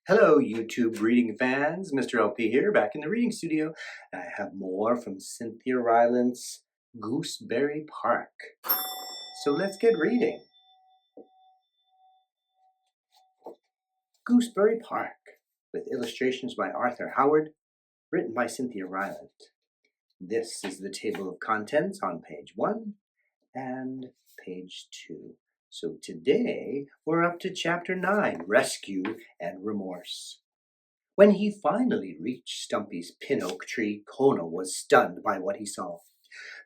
Hello, YouTube reading fans. Mr. LP here, back in the reading studio. I have more from Cynthia Rylant's Gooseberry Park. So let's get reading. Gooseberry Park, with illustrations by Arthur Howard, written by Cynthia Rylant. This is the table of contents on page 1 and page 2. So today we're up to chapter 9, Rescue and Remorse. When he finally reached Stumpy's pin oak tree, Kona was stunned by what he saw.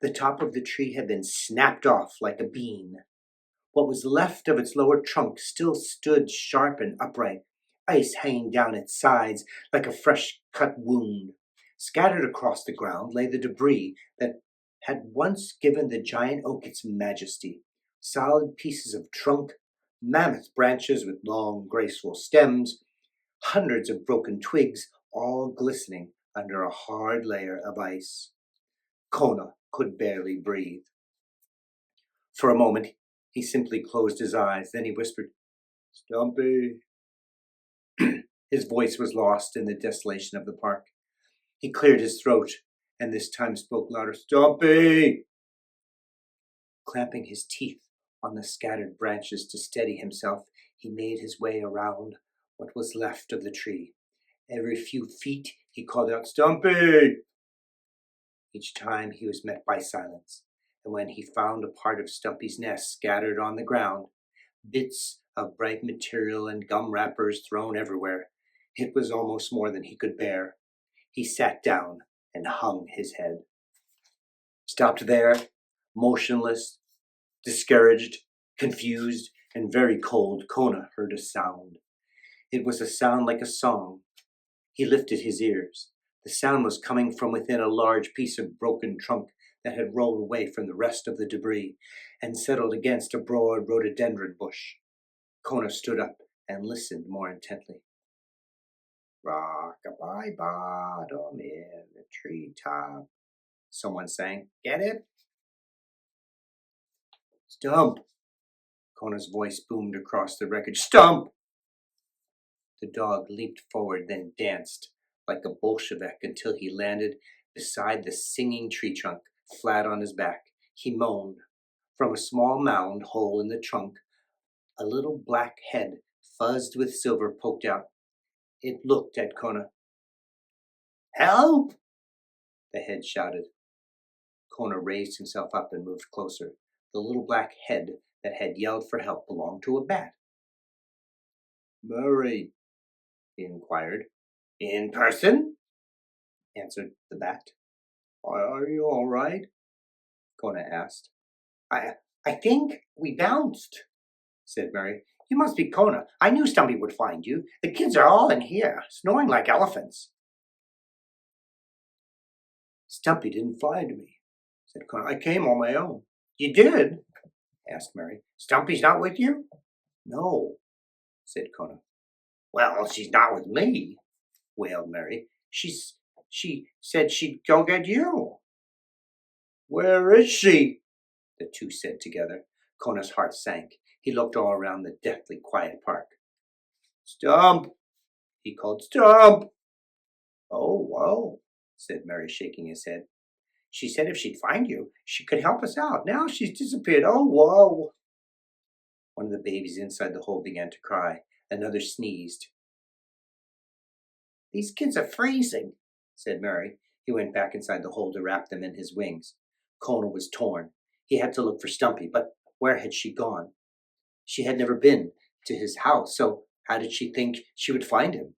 The top of the tree had been snapped off like a bean. What was left of its lower trunk still stood sharp and upright, ice hanging down its sides like a fresh-cut wound. Scattered across the ground lay the debris that had once given the giant oak its majesty. Solid pieces of trunk, mammoth branches with long, graceful stems, hundreds of broken twigs, all glistening under a hard layer of ice. Kona could barely breathe. For a moment, he simply closed his eyes. Then he whispered, "Stumpy." His voice was lost in the desolation of the park. He cleared his throat and this time spoke louder, "Stumpy!" Clamping his teeth on the scattered branches to steady himself, he made his way around what was left of the tree. Every few feet he called out, "Stumpy!" Each time he was met by silence, and when he found a part of Stumpy's nest scattered on the ground, bits of bright material and gum wrappers thrown everywhere, it was almost more than he could bear. He sat down and hung his head. Stopped there, motionless, discouraged, confused, and very cold, Kona heard a sound. It was a sound like a song. He lifted his ears. The sound was coming from within a large piece of broken trunk that had rolled away from the rest of the debris and settled against a broad rhododendron bush. Kona stood up and listened more intently. "Rock-a-bye bottom in the treetop," someone sang. "Get it?" "Stump!" Kona's voice boomed across the wreckage. "Stump!" The dog leaped forward, then danced like a Bolshevik until he landed beside the singing tree trunk, flat on his back. He moaned. From a small mound hole in the trunk, a little black head, fuzzed with silver, poked out. It looked at Kona. "Help!" the head shouted. Kona raised himself up and moved closer. The little black head that had yelled for help belonged to a bat. "Murray?" he inquired. "In person?" answered the bat. "Are you all right?" Kona asked. I think we bounced," said Murray. "You must be Kona. I knew Stumpy would find you. The kids are all in here, snoring like elephants." "Stumpy didn't find me," said Kona. "I came on my own." "You did?" asked Murray. "Stumpy's not with you?" "No," said Kona. "Well, she's not with me," wailed Mary. She said she'd go get you." "Where is she?" the two said together. Kona's heart sank. He looked all around the deathly quiet park. "Stump!" he called. "Stump!" "Oh, whoa," said Mary, shaking his head. "She said if she'd find you, she could help us out. Now she's disappeared. Oh, whoa." One of the babies inside the hole began to cry. Another sneezed. "These kids are freezing," said Murray. He went back inside the hole to wrap them in his wings. Kona was torn. He had to look for Stumpy, but where had she gone? She had never been to his house, so how did she think she would find him?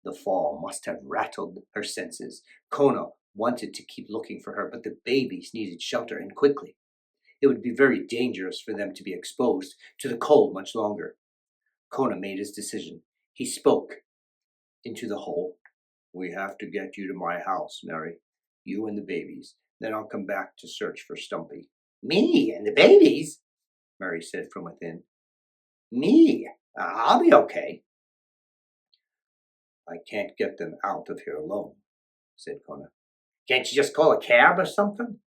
The fall must have rattled her senses. Kona wanted to keep looking for her, but the babies needed shelter, and quickly. It would be very dangerous for them to be exposed to the cold much longer. Kona made his decision. He spoke into the hole. "We have to get you to my house, Mary. You and the babies. Then I'll come back to search for Stumpy." "Me and the babies?" Mary said from within. "Me? I'll be okay." "I can't get them out of here alone," said Kona. "Can't you just call a cab or something?"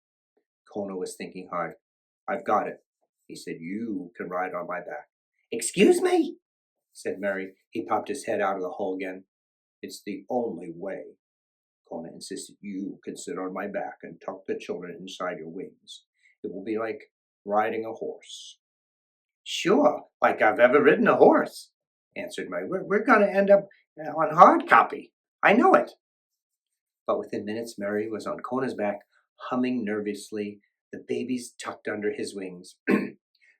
Kona was thinking hard. "I've got it," he said. "You can ride on my back." "Excuse me?" said Mary. He popped his head out of the hole again. It's the only way, Kona insisted. You can sit on my back and tuck the children inside your wings. It will be like riding a horse. Sure, like I've ever ridden a horse, answered Mary. We're going to end up on hard copy. I know it. But within minutes, Mary was on Kona's back, humming nervously, the babies tucked under his wings.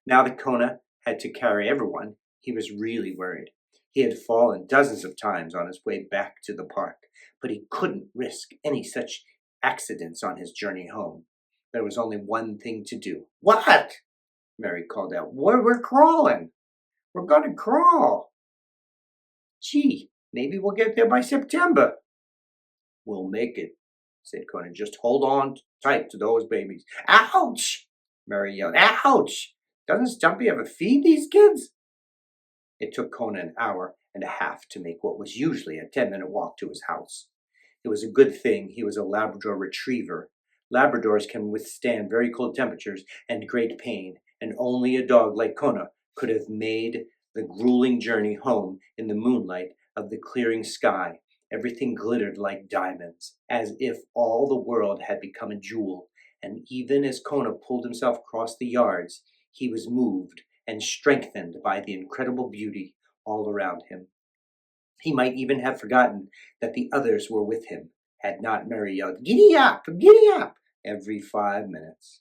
Now that Kona had to carry everyone, he was really worried. He had fallen dozens of times on his way back to the park, but he couldn't risk any such accidents on his journey home. There was only one thing to do. What? Mary called out. We're crawling. We're going to crawl. Gee, maybe we'll get there by September. We'll make it, said Kona. Just hold on tight to those babies. Ouch! Mary yelled. Ouch! Doesn't Stumpy ever feed these kids? It took Kona an hour and a half to make what was usually a 10-minute walk to his house. It was a good thing he was a Labrador retriever. Labradors can withstand very cold temperatures and great pain, and only a dog like Kona could have made the grueling journey home in the moonlight of the clearing sky. Everything glittered like diamonds, as if all the world had become a jewel, and even as Kona pulled himself across the yards, he was moved and strengthened by the incredible beauty all around him. He might even have forgotten that the others were with him, had not Mary yelled, Giddy up, every 5 minutes.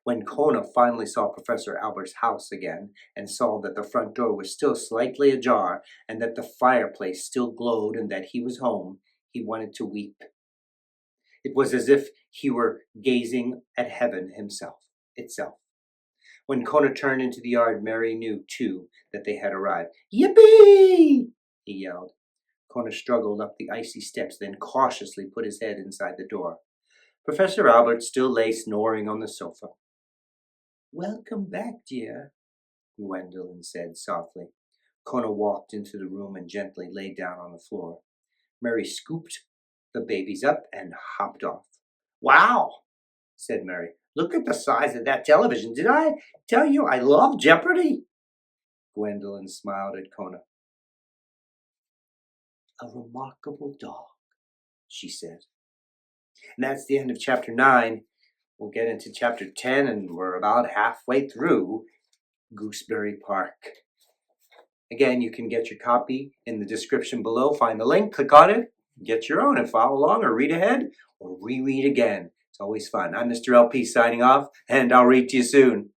When Kona finally saw Professor Albert's house again and saw that the front door was still slightly ajar and that the fireplace still glowed and that he was home, he wanted to weep. It was as if he were gazing at heaven itself. When Kona turned into the yard, Mary knew, too, that they had arrived. Yippee! He yelled. Kona struggled up the icy steps, then cautiously put his head inside the door. Professor Albert still lay snoring on the sofa. Welcome back, dear, Gwendolyn said softly. Kona walked into the room and gently lay down on the floor. Mary scooped the babies up and hopped off. Wow, said Mary. Look at the size of that television. Did I tell you I love Jeopardy? Gwendolyn smiled at Kona. A remarkable dog, she said. And that's the end of chapter 9. We'll get into chapter 10, and we're about halfway through Gooseberry Park. Again, you can get your copy in the description below. Find the link, click on it, get your own, and follow along or read ahead or reread again. It's always fun. I'm Mr. LP signing off, and I'll read to you soon.